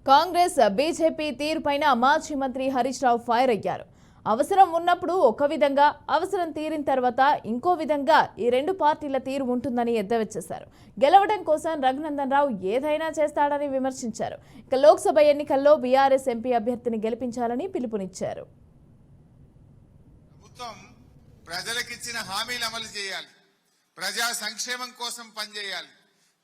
Congress BJP తీరుపైన మాజీ మంత్రి Harish Rao fire అయ్యారు. అవసరం ఉన్నప్పుడు ఒక విధంగా, అవసరం తీరిన తర్వాత ఇంకో విధంగా ఈ రెండు పార్టీల తీరు ఉంటుందని ఎద్దేవా. గెలవడం కోసం రఘునందన్ రావు ఏదైనా చేస్తాడని విమర్శించారు. ఇక లోక్సభ ఎన్నికల్లో బీఆర్ఎస్ ఎంపీ అభ్యర్థిని గెలిపించాలని పిలుపునిచ్చారు. ప్రభుత్వం ప్రజలకిచ్చిన హామీలు అమలు చేయాలి, ప్రజా సంక్షేమం కోసం పనిచేయాలి,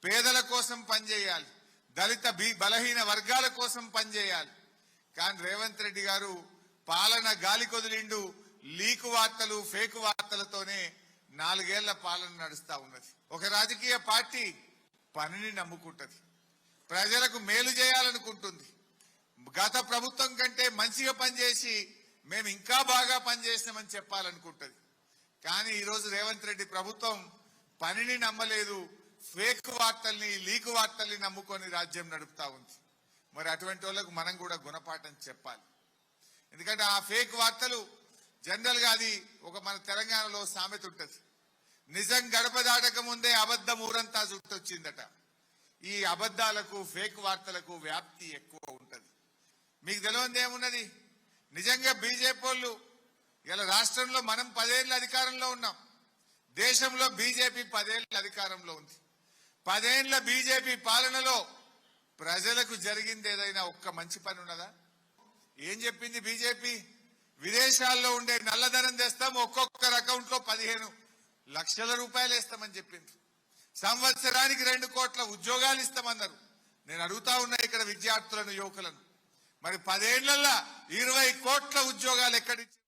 పేదల కోసం పనిచేయాలి, దళిత బలహీన వర్గాల కోసం పనిచేయాలి. కానీ రేవంత్ రెడ్డి గారు పాలన గాలి కొదిలిండు. లీకు వార్తలు, ఫేక్ వార్తలతోనే 4 ఏళ్ల పాలన నడుస్తా ఉన్నది. ఒక రాజకీయ పార్టీ పనిని నమ్ముకుంటది, ప్రజలకు మేలు చేయాలనుకుంటుంది. గత ప్రభుత్వం కంటే మంచిగా పనిచేసి మేము ఇంకా బాగా పనిచేసినామని చెప్పాలనుకుంటది. కానీ ఈరోజు రేవంత్ రెడ్డి ప్రభుత్వం పనిని నమ్మలేదు, ఫేక్ వార్తల్ని, లీకు వార్తల్ని నమ్ముకొని రాజ్యం నడుపుతా ఉంది. మరి అటువంటి వాళ్ళకు మనం కూడా గుణపాఠం చెప్పాలి. ఎందుకంటే ఆ ఫేక్ వార్తలు జనరల్ గా అది ఒక మన తెలంగాణలో సామెత ఉంటది, నిజం గడప దాటక ముందే అబద్ధం ఊరంతా చుట్టొచ్చిందట. ఈ అబద్ధాలకు, ఫేక్ వార్తలకు వ్యాప్తి ఎక్కువ ఉంటది. మీకు తెలియదు ఏమున్నది, నిజంగా బీజేపీ వాళ్ళు ఇలా రాష్ట్రంలో మనం 10 ఏళ్ళ అధికారంలో ఉన్నాం, దేశంలో బీజేపీ 10 ఏళ్ళ అధికారంలో ఉంది. 10 ఏళ్ల బీజేపీ పాలనలో ప్రజలకు జరిగింది ఏదైనా ఒక్క మంచి పని ఉన్నదా? ఏం చెప్పింది బీజేపీ? విదేశాల్లో ఉండే నల్లధనం తెస్తాం, ఒక్కొక్కరి అకౌంట్ లో 15 లక్షల రూపాయలు వేస్తామని చెప్పింది. సంవత్సరానికి 2 కోట్ల ఉద్యోగాలు ఇస్తామన్నారు. నేను అడుగుతా ఉన్నా ఇక్కడ విద్యార్థులను, యువకులను, మరి 10 ఏళ్లలో 20 కోట్ల ఉద్యోగాలు ఎక్కడి